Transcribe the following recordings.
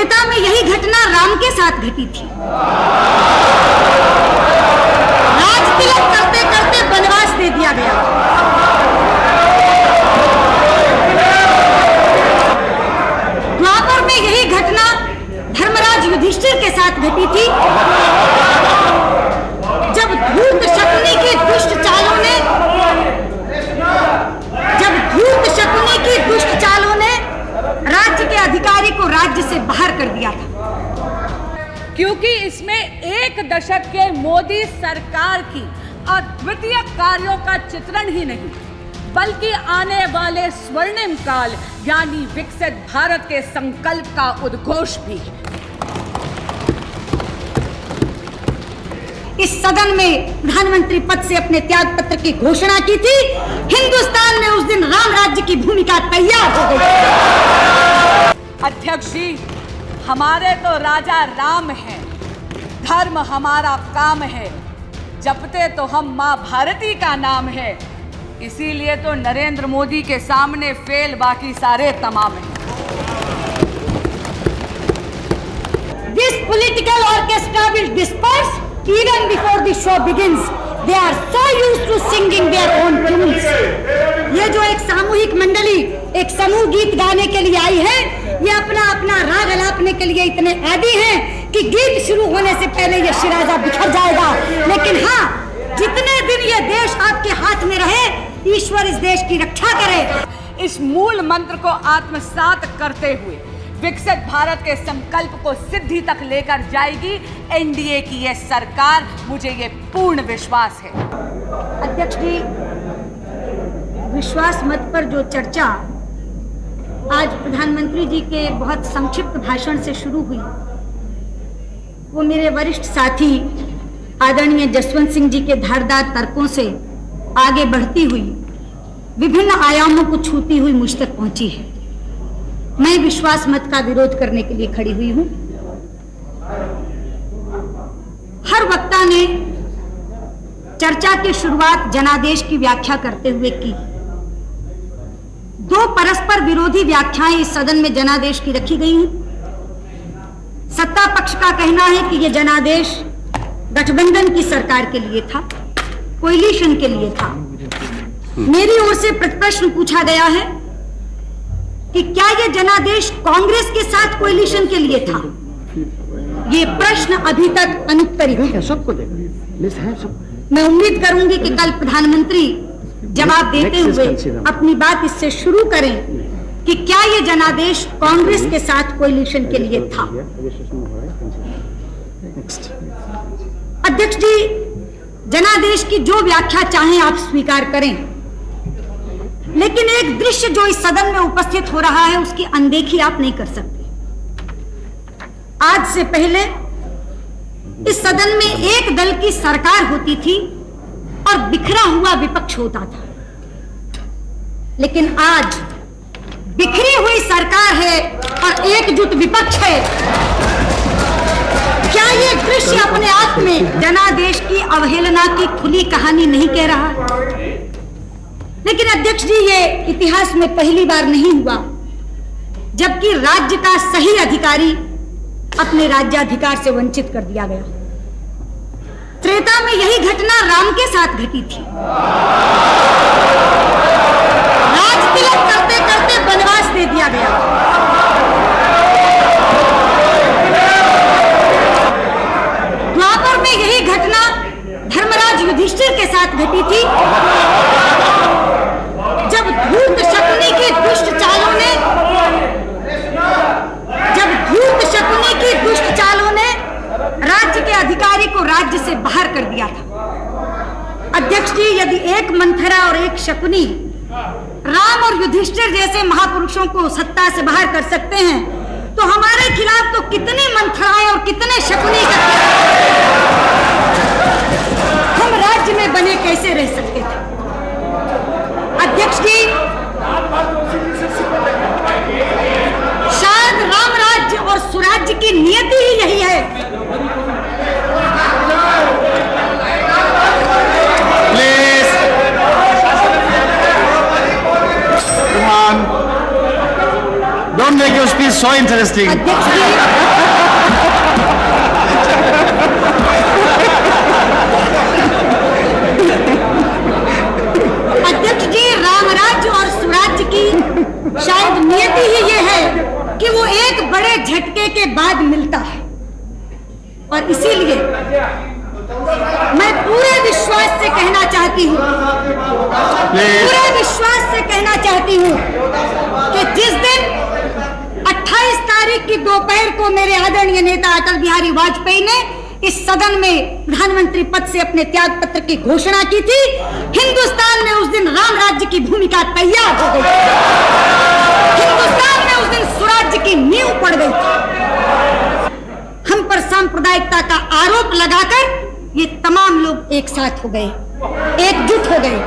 त्रेता में यही घटना राम के साथ घटी थी। राज तिलक करते करते वनवास दे दिया गया। द्वापर में यही घटना धर्मराज युधिष्ठिर के साथ घटी थी, जब धूर्त शकुनी की दुष्ट चालों ने राज्य के अधिकारी को राज्य से बाहर कर दिया था। क्योंकि इसमें एक दशक के मोदी सरकार की अद्वितीय कार्यों का चित्रण ही नहीं, बल्कि आने वाले स्वर्णिम काल यानी विकसित भारत के संकल्प का उद्घोष भी। इस सदन में प्रधानमंत्री पद से अपने त्याग पत्र की घोषणा की थी। हिंदुस्तान में उस दिन राम राज्य की भूमिका तैयार हो गई। अध्यक्ष जी, हमारे तो राजा राम हैं, धर्म हमारा काम है, जपते तो हम मां भारती का नाम है। इसीलिए तो नरेंद्र मोदी के सामने फेल बाकी सारे तमाम हैं। This political orchestra will disperse even before the show begins. They are so used to singing their own tunes. ये जो एक सामूहिक मंडली एक समूह गीत गाने के लिए आई है, ये अपना अपना राग अलापने के लिए इतने आदी हैं कि गीत शुरू होने से पहले ये शिराजा बिखर जाएगा। लेकिन हाँ, जितने दिन ये देश आपके हाथ में रहे, ईश्वर इस देश की रक्षा करे। इस मूल मंत्र को आत्मसात करते हुए विकसित भारत के संकल्प को सिद्धि तक लेकर जाएगी एनडीए की यह सरकार, मुझे ये पूर्ण विश्वास है। अध्यक्ष जी, विश्वास मत पर जो चर्चा आज प्रधानमंत्री जी के बहुत संक्षिप्त भाषण से शुरू हुई, वो मेरे वरिष्ठ साथी आदरणीय जसवंत सिंह जी के धारदार तर्कों से आगे बढ़ती हुई विभिन्न आयामों को छूती हुई मुझ तक पहुंची है। मैं विश्वास मत का विरोध करने के लिए खड़ी हुई हूं। हर वक्ता ने चर्चा की शुरुआत जनादेश की व्याख्या करते हुए की। दो परस्पर विरोधी व्याख्याएं इस सदन में जनादेश की रखी गई हैं। सत्ता पक्ष का कहना है कि यह जनादेश गठबंधन की सरकार के लिए था, कोएलिशन के लिए था। मेरी ओर से प्रश्न पूछा गया है कि क्या यह जनादेश कांग्रेस के साथ कोएलिशन के लिए था? ये प्रश्न अभी तक अनुत्तरित है। सबको मैं उम्मीद करूंगी कि कल प्रधानमंत्री जवाब देते हुए अपनी बात इससे शुरू करें कि क्या यह जनादेश कांग्रेस के साथ कोएलिशन के लिए था। अध्यक्ष जी, जनादेश की जो व्याख्या चाहें आप स्वीकार करें, लेकिन एक दृश्य जो इस सदन में उपस्थित हो रहा है उसकी अनदेखी आप नहीं कर सकते। आज से पहले इस सदन में एक दल की सरकार होती थी और बिखरा हुआ विपक्ष होता था, लेकिन आज बिखरी हुई सरकार है और एकजुट विपक्ष है। क्या ये दृश्य अपने आप में जनादेश की अवहेलना की खुली कहानी नहीं कह रहा? लेकिन अध्यक्ष जी, ये इतिहास में पहली बार नहीं हुआ जबकि राज्य का सही अधिकारी अपने राज्याधिकार से वंचित कर दिया गया। त्रेता में यही घटना राम के साथ घटी थी। राज तिलक करते करते वनवास दे दिया गया। द्वापर में यही घटना धर्मराज युधिष्ठिर के साथ घटी थी, जब धूर्त शकुनी की दुष्ट चालों ने राज्य के अधिकारी को राज्य से बाहर कर दिया था। अध्यक्ष जी, यदि एक मंथरा और एक शकुनी राम और युधिष्ठिर जैसे महापुरुषों को सत्ता से बाहर कर सकते हैं, तो हमारे खिलाफ तो कितनी मंथराएं और कितने शकुनी हम राज्य में बने कैसे रह सकते थे? अध्यक्ष जी, शायद राम राज्य और सुराज्य की नियति ही यही है। Please don't make your speech so interesting. अध्यक्ष जी, अध्यक्ष जी, रामराज्य और सुराज्य की शायद नियति ही ये है कि वो एक बड़े झटके के बाद मिलता है, और इसीलिए मैं पूरे विश्वास से कहना चाहती हूँ, पूरे विश्वास से कहना चाहती हूँ कि जिस दिन 28 तारीख की दोपहर को मेरे आदरणीय नेता अटल बिहारी वाजपेयी ने इस सदन में प्रधानमंत्री पद से अपने त्याग पत्र की घोषणा की थी, हिंदुस्तान में उस दिन राम राज्य की भूमिका तैयार हो गई। हिंदुस्तान में उस दिन स्वराज्य की नींव पड़ गई थी। हम पर सांप्रदायिकता का आरोप लगाकर ये तमाम लोग एक साथ हो गए, एकजुट हो गए।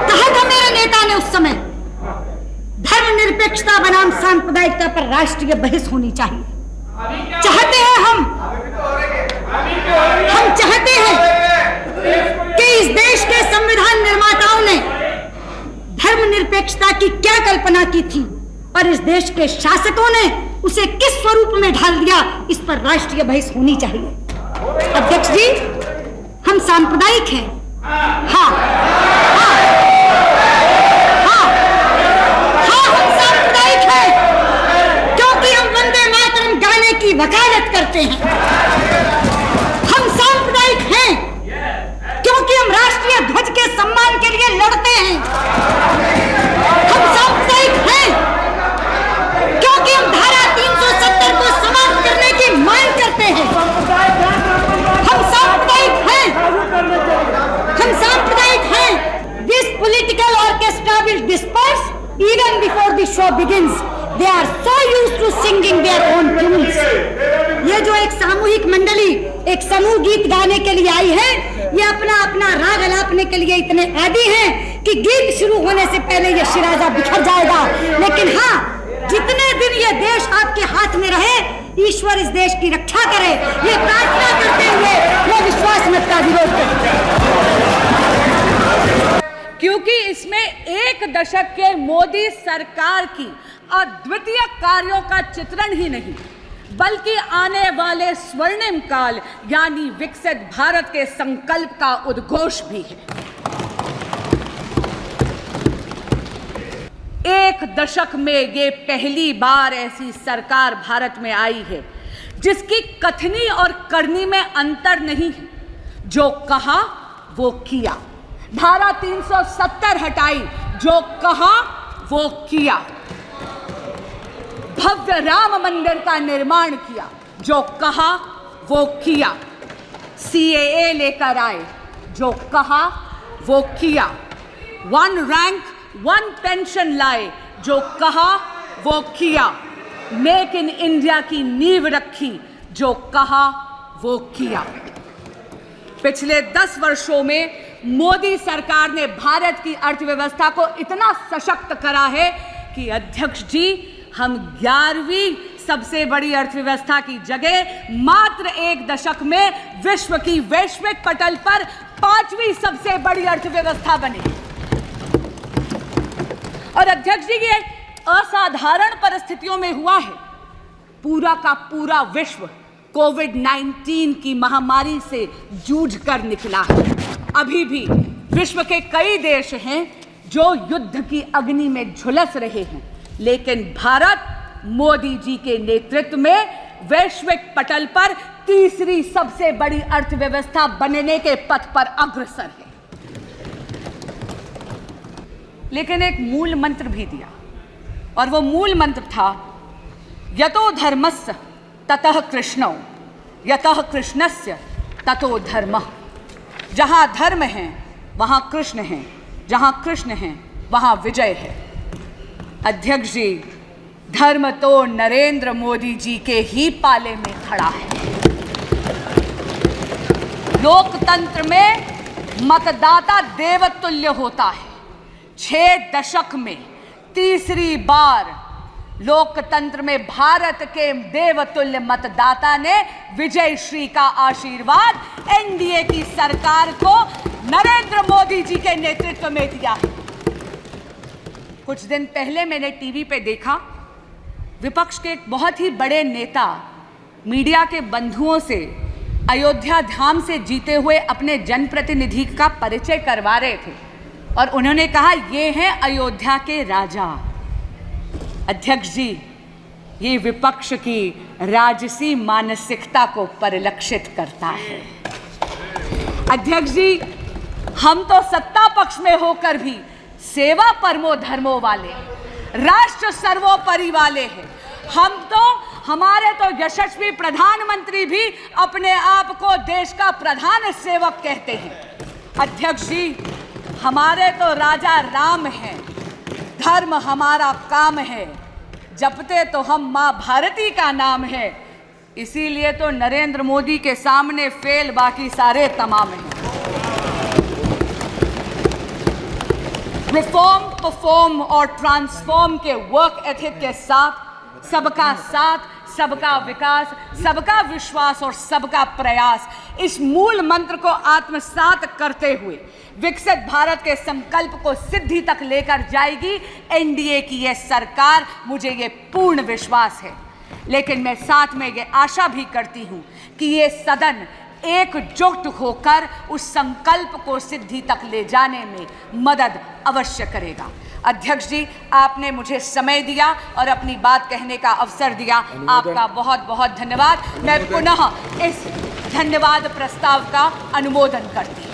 कहा था मेरे नेता ने उस समय, धर्मनिरपेक्षता बनाम सांप्रदायिकता पर राष्ट्रीय बहस होनी चाहिए। चाहते हैं हम चाहते हैं कि इस देश के संविधान निर्माताओं ने धर्मनिरपेक्षता की क्या कल्पना की थी और इस देश के शासकों ने उसे किस स्वरूप में ढाल दिया, इस पर राष्ट्रीय बहस होनी चाहिए। अध्यक्ष जी, हम सांप्रदायिक हैं, हाँ, हाँ, हाँ, हाँ, हम सांप्रदायिक हैं क्योंकि हम वंदे मातरम गाने की वकालत करते हैं। हम सांप्रदायिक हैं क्योंकि हम राष्ट्रीय ध्वज के सम्मान के लिए लड़ते हैं। हम सांप्रदायिक हैं क्योंकि हम धारा 370 को समाप्त करने की मांग करते हैं। हम सांप्रदायिक हैं, हम सांप्रदायिक हैं। This political orchestra will disperse even before the show begins. They are so used to singing their own tunes. ये जो एक सामूहिक मंडली एक समूह गीत गाने के लिए आई है, ये अपना अपना राग अलापने के लिए इतने आदी हैं कि गीत शुरू होने से पहले ये शिराजा बिखर जाएगा। लेकिन हाँ, जितने दिन ये देश आपके हाथ में रहे, ईश्वर इस देश की रक्षा करे, ये प्रार्थना करते हुए मैं विश्वास मत का विरोध करती हूं। क्योंकि इसमें एक दशक के मोदी सरकार की अद्वितीय कार्यों का चित्रण ही नहीं, बल्कि आने वाले स्वर्णिम काल यानी विकसित भारत के संकल्प का उद्घोष भी है। एक दशक में ये पहली बार ऐसी सरकार भारत में आई है जिसकी कथनी और करनी में अंतर नहीं है। जो कहा वो किया। धारा 370 हटाई, जो कहा वो किया। भव्य राम मंदिर का निर्माण किया, जो कहा वो किया। CAA लेकर आए, जो कहा वो किया। 1 रैंक 1 पेंशन लाए, जो कहा वो किया। मेक इन इंडिया की नींव रखी, जो कहा वो किया। पिछले 10 वर्षों में मोदी सरकार ने भारत की अर्थव्यवस्था को इतना सशक्त करा है कि अध्यक्ष जी, हम 11वीं सबसे बड़ी अर्थव्यवस्था की जगह मात्र एक दशक में विश्व की वैश्विक पटल पर 5वीं सबसे बड़ी अर्थव्यवस्था बने। और अध्यक्ष जी, ये असाधारण परिस्थितियों में हुआ है। पूरा का पूरा विश्व कोविड-19 की महामारी से जूझकर निकला है। अभी भी विश्व के कई देश हैं जो युद्ध की अग्नि में झुलस रहे हैं, लेकिन भारत मोदी जी के नेतृत्व में वैश्विक पटल पर तीसरी सबसे बड़ी अर्थव्यवस्था बनने के पथ पर अग्रसर है। लेकिन एक मूल मंत्र भी दिया, और वो मूल मंत्र था यतो धर्मस्य ततः कृष्णो, यतः कृष्णस्य ततो धर्मः। जहां धर्म है वहां कृष्ण है, जहां कृष्ण है वहां विजय है। अध्यक्ष जी, धर्म तो नरेंद्र मोदी जी के ही पाले में खड़ा है। लोकतंत्र में मतदाता देवतुल्य होता है। 6 दशक में तीसरी बार लोकतंत्र में भारत के देवतुल्य मतदाता ने विजय श्री का आशीर्वाद एनडीए की सरकार को नरेंद्र मोदी जी के नेतृत्व में दिया है। कुछ दिन पहले मैंने टीवी पे देखा विपक्ष के एक बहुत ही बड़े नेता मीडिया के बंधुओं से अयोध्या धाम से जीते हुए अपने जनप्रतिनिधि का परिचय करवा रहे थे और उन्होंने कहा ये हैं अयोध्या के राजा। अध्यक्ष जी, ये विपक्ष की राजसी मानसिकता को परिलक्षित करता है। अध्यक्ष जी, हम तो सत्ता पक्ष में होकर भी सेवा परमो धर्मो वाले, राष्ट्र सर्वोपरि वाले हैं। हमारे तो यशस्वी प्रधानमंत्री भी अपने आप को देश का प्रधान सेवक कहते हैं। अध्यक्ष जी, हमारे तो राजा राम हैं, धर्म हमारा काम है, जपते तो हम माँ भारती का नाम है, इसीलिए तो नरेंद्र मोदी के सामने फेल बाकी सारे तमाम हैं। रिफॉर्म, परफॉर्म और ट्रांसफॉर्म के वर्क एथिक के साथ साथ, सबका विकास, सबका विश्वास और सबका प्रयास, इस मूल मंत्र को आत्मसात करते हुए विकसित भारत के संकल्प को सिद्धि तक लेकर जाएगी एनडीए की यह सरकार, मुझे ये पूर्ण विश्वास है। लेकिन मैं साथ में ये आशा भी करती हूँ कि ये सदन एकजुट होकर उस संकल्प को सिद्धि तक ले जाने में मदद अवश्य करेगा। अध्यक्ष जी, आपने मुझे समय दिया और अपनी बात कहने का अवसर दिया, आपका बहुत बहुत धन्यवाद। मैं पुनः इस धन्यवाद प्रस्ताव का अनुमोदन करती हूँ।